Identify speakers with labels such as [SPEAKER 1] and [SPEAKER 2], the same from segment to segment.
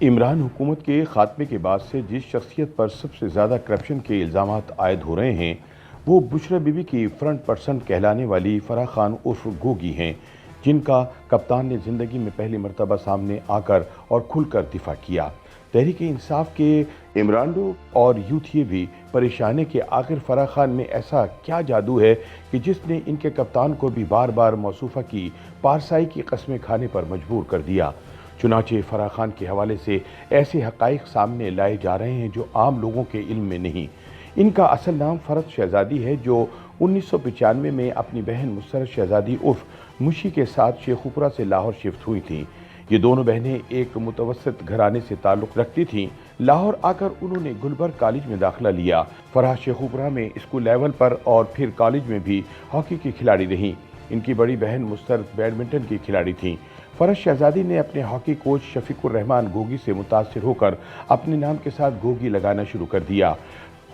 [SPEAKER 1] इमरान हुकूमत के खात्मे के बाद से जिस शख्सियत पर सबसे ज़्यादा करप्शन के इल्ज़ामात आयद हो रहे हैं वो बुशरा बीबी की फ्रंट पर्सन कहलाने वाली फराह खान उर्फ गोगी हैं, जिनका कप्तान ने ज़िंदगी में पहली मरतबा सामने आकर और खुलकर दिफा किया। तहरीक इंसाफ के इमरान और यूथिये भी परेशानी के आखिर फराह खान में ऐसा क्या जादू है कि जिसने इनके कप्तान को भी बार बार मौसूफ़ा की पारसाई की कस्में खाने पर मजबूर कर दिया। चुनांचे फराह खान के हवाले से ऐसे हक़ाइक़ सामने लाए जा रहे हैं जो आम लोगों के इल्म में नहीं। इनका असल नाम फ़रत शहज़ादी है, जो 1995 में अपनी बहन मुसर्रत शहज़ादी उर्फ मुशी के साथ शेखुपुरा से लाहौर शिफ्ट हुई थीं। ये दोनों बहनें एक मुतवस्सित घराने से ताल्लुक़ रखती थीं। लाहौर आकर उन्होंने गुलबर्ग कॉलेज में दाखिला लिया। फराह शेखुपुरा में स्कूल लेवल पर और फिर कॉलेज में भी हॉकी की खिलाड़ी रहीं। इनकी बड़ी बहन मुसर्रत बैडमिंटन की खिलाड़ी थीं। फ़रत शहज़ादी ने अपने हॉकी कोच शफीकुर रहमान गोगी से मुतासिर होकर अपने नाम के साथ गोगी लगाना शुरू कर दिया।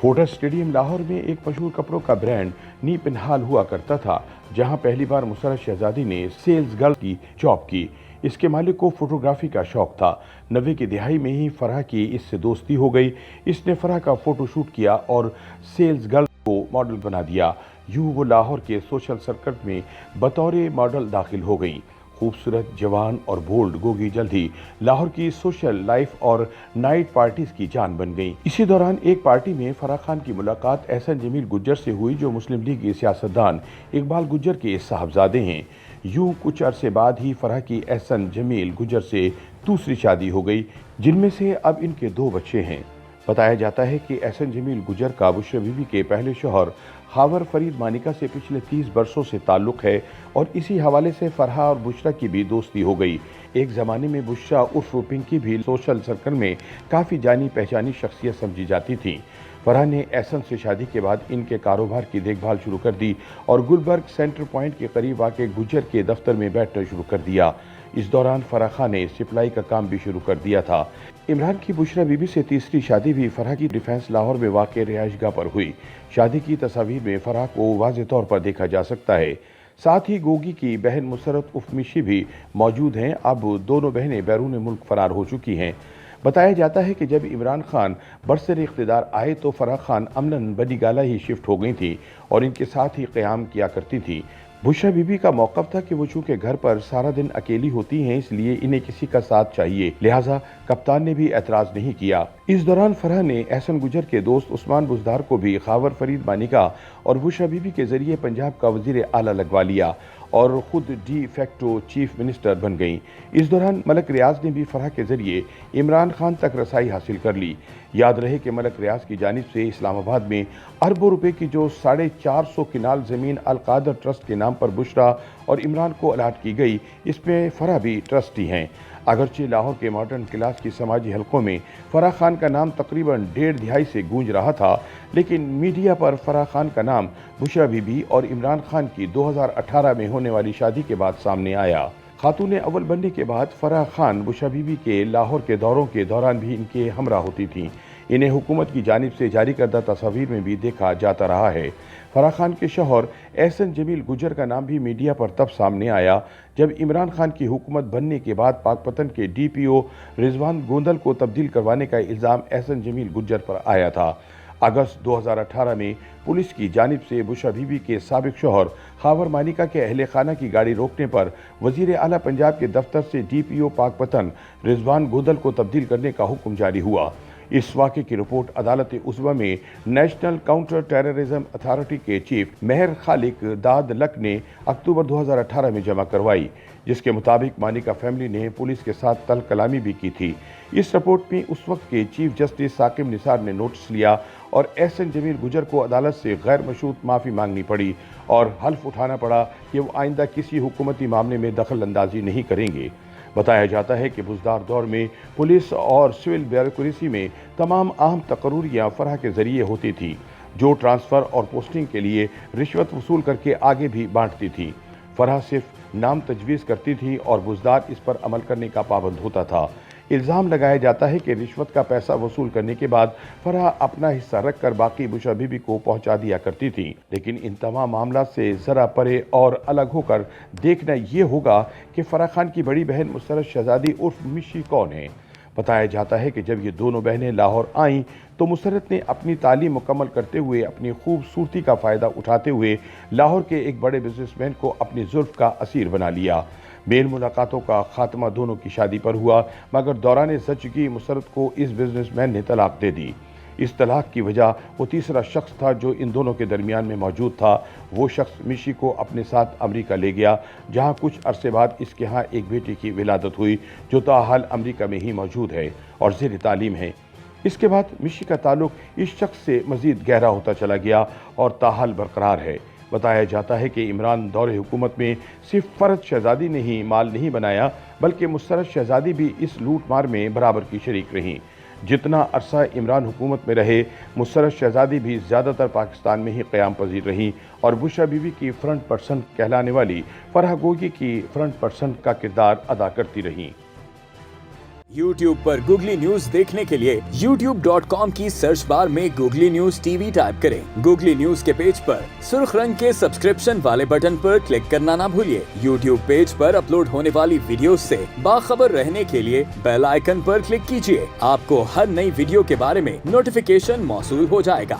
[SPEAKER 1] फोर्टिस स्टेडियम लाहौर में एक मशहूर कपड़ों का ब्रांड नी पिनहाल हुआ करता था, जहां पहली बार मुसर्रत शहज़ादी ने सेल्स गर्ल की जॉब की। इसके मालिक को फोटोग्राफी का शौक था। 90 की दिहाई में ही फराह की इससे दोस्ती हो गई। इसने फराह का फोटो शूट किया और सेल्स गर्ल को मॉडल बना दिया। यूं वो लाहौर के सोशल सर्कल में बतौर मॉडल दाखिल हो गई। खूबसूरत, जवान और बोल्ड गोगी जल्द ही लाहौर की सोशल लाइफ और नाइट पार्टीज की जान बन गई। इसी दौरान एक पार्टी में फराह खान की मुलाकात एहसन जमील गुज्जर से हुई, जो मुस्लिम लीग के सियासतदान इकबाल गुज्जर के साहबजादे हैं। यूं कुछ अरसे बाद ही फराह की एहसन जमील गुज्जर से दूसरी शादी हो गई, जिनमें से अब इनके 2 बच्चे हैं। बताया जाता है कि एहसन जमील गुज्जर का बुशरा बीबी के पहले शौहर खावर फरीद मानिका से पिछले 30 बरसों से ताल्लुक़ है और इसी हवाले से फराह और बुशरा की भी दोस्ती हो गई। एक ज़माने में बुशरा उर्फ पिंकी भी सोशल सर्कल में काफ़ी जानी पहचानी शख्सियत समझी जाती थी। फराह ने एहसन से शादी के बाद इनके कारोबार की देखभाल शुरू कर दी और गुलबर्ग सेंटर पॉइंट के करीब वाक़े गुज्जर के दफ्तर में बैठना शुरू कर दिया। इस दौरान फराह खान ने सिपलाई का काम भी शुरू कर दिया था। इमरान की बुशरा बीबी से तीसरी शादी भी फराह की डिफेंस लाहौर में वाक़े रिहाइशगाह पर हुई। शादी की तस्वीर में फराह को वाज़ेह तौर पर देखा जा सकता है। साथ ही गोगी की बहन मुसर्रत उर्फ मिशी भी मौजूद हैं। अब दोनों बहनें बैरून मुल्क फरार हो चुकी हैं। बताया जाता है कि जब इमरान खान बरसर इख्तिदार आए तो फराह खान अमलन बनीगाला ही शिफ्ट हो गई थी और इनके साथ ही क़याम किया करती थी। बुशरा बीबी का मौक़िफ़ था कि वो चूँकि घर पर सारा दिन अकेली होती हैं, इसलिए इन्हें किसी का साथ चाहिए, लिहाजा कप्तान ने भी एतराज़ नहीं किया। इस दौरान फराह ने एहसन गुज्जर के दोस्त उस्मान बुज़दार को भी खावर फरीद मानिका और बुशरा बीबी के ज़रिए पंजाब का वज़ीर आला लगवा लिया और ख़ुद डी फैक्टो चीफ मिनिस्टर बन गईं। इस दौरान मलक रियाज ने भी फराह के ज़रिए इमरान खान तक रसाई हासिल कर ली। याद रहे कि मलक रियाज की जानिब से इस्लामाबाद में अरबों रुपए की जो 450 किनाल ज़मीन अल कादर ट्रस्ट के नाम पर बुशरा और इमरान को अलाट की गई, इसमें फराह भी ट्रस्टी हैं। अगरचे लाहौर के मॉडर्न क्लास की समाजी हलकों में फराह खान का नाम तकरीबन 1.5 दिहाई से गूंज रहा था, लेकिन मीडिया पर फराह खान का नाम बुशरा बीबी और इमरान खान की 2018 में होने वाली शादी के बाद सामने आया। खातून अव्वल बनने के बाद फराह खान बुशरा बीबी के लाहौर के दौरों के दौरान भी इनके हमरा होती थीं। इन्हें हुकूमत की जानिब से जारी करदा तस्वीर में भी देखा जाता रहा है। फराह खान के शौहर एहसन जमील गुज्जर का नाम भी मीडिया पर तब सामने आया जब इमरान खान की हुकूमत बनने के बाद पाकपतन के DPO रिजवान गोंदल को तब्दील करवाने का इल्ज़ाम एहसन जमील गुज्जर पर आया था। अगस्त 2018 में पुलिस की जानिब से बुशरा बीबी के साबिक शौहर खावर मानिका के अहले खाना की गाड़ी रोकने पर वज़ीर आला पंजाब के दफ्तर से DPO पाकपतन रिजवान गोंदल को तब्दील करने का हुक्म जारी हुआ। इस वाक़े की रिपोर्ट अदालत उज़्मा में नेशनल काउंटर टेररिज्म अथॉरिटी के चीफ मेहर खालिक दाद लक ने अक्टूबर 2018 में जमा करवाई, जिसके मुताबिक मानिका फैमिली ने पुलिस के साथ तल कलामी भी की थी। इस रिपोर्ट में उस वक्त के चीफ जस्टिस साकिब निसार ने नोटिस लिया और एहसन जमील गुज्जर को अदालत से गैर मशरूत माफ़ी मांगनी पड़ी और हल्फ उठाना पड़ा कि वो आइंदा किसी हुकूमती मामले में दखल अंदाजी नहीं करेंगे। बताया जाता है कि बुज़दार दौर में पुलिस और सिविल ब्यूरोक्रेसी में तमाम अहम तकर्रुरियाँ फराह के ज़रिए होती थी, जो ट्रांसफ़र और पोस्टिंग के लिए रिश्वत वसूल करके आगे भी बांटती थी। फराह सिर्फ नाम तजवीज़ करती थी और बुज़दार इस पर अमल करने का पाबंद होता था। इल्ज़ाम लगाया जाता है कि रिश्वत का पैसा वसूल करने के बाद फराह अपना हिस्सा रखकर बाकी बुशरा बीबी को पहुंचा दिया करती थी। लेकिन इन तमाम मामला से ज़रा परे और अलग होकर देखना ये होगा कि फराह खान की बड़ी बहन मुसर्रत शहज़ादी उर्फ मिशी कौन है। بتایا جاتا ہے کہ جب یہ دونوں بہنیں لاہور آئیں تو مسرت نے اپنی تعلیم مکمل کرتے ہوئے اپنی خوبصورتی کا فائدہ اٹھاتے ہوئے لاہور کے ایک بڑے بزنس مین کو اپنی زلف کا اسیر بنا لیا۔ بین ملاقاتوں کا خاتمہ دونوں کی شادی پر ہوا، مگر دوران زچگی مسرت کو اس بزنس مین نے طلاق دے دی۔ اس طلاق کی وجہ وہ تیسرا شخص تھا جو ان دونوں کے درمیان میں موجود تھا۔ وہ شخص مشی کو اپنے ساتھ امریکہ لے گیا، جہاں کچھ عرصے بعد اس کے ہاں ایک بیٹی کی ولادت ہوئی جو تاحال امریکہ میں ہی موجود ہے اور زیر تعلیم ہے۔ اس کے بعد مشی کا تعلق اس شخص سے مزید گہرا ہوتا چلا گیا اور تاحال برقرار ہے۔ بتایا جاتا ہے کہ عمران دور حکومت میں صرف فرد شہزادی نے ہی مال نہیں بنایا، بلکہ مسرت شہزادی بھی اس لوٹ مار میں برابر کی شریک رہیں۔ جتنا عرصہ عمران حکومت میں رہے، مسرت شہزادی بھی زیادہ تر پاکستان میں ہی قیام پذیر رہیں اور بشرا بی بی کی فرنٹ پرسن کہلانے والی فرح گوگی کی فرنٹ پرسن کا کردار ادا کرتی رہیں۔
[SPEAKER 2] YouTube پر گوگلی نیوز دیکھنے کے لیے youtube.com کی سرچ بار میں googly news T V type کریں۔ گوگلی نیوز کے پیج پر سرخ رنگ کے سبسکرپشن والے بٹن پر کلک کرنا نہ بھولیے۔ YouTube پیج پر اپلوڈ ہونے والی ویڈیوز سے باخبر رہنے کے لیے بیل آئیکن پر کلک کیجیے۔ آپ کو ہر نئی ویڈیو کے بارے میں نوٹیفیکیشن موصول ہو جائے گا۔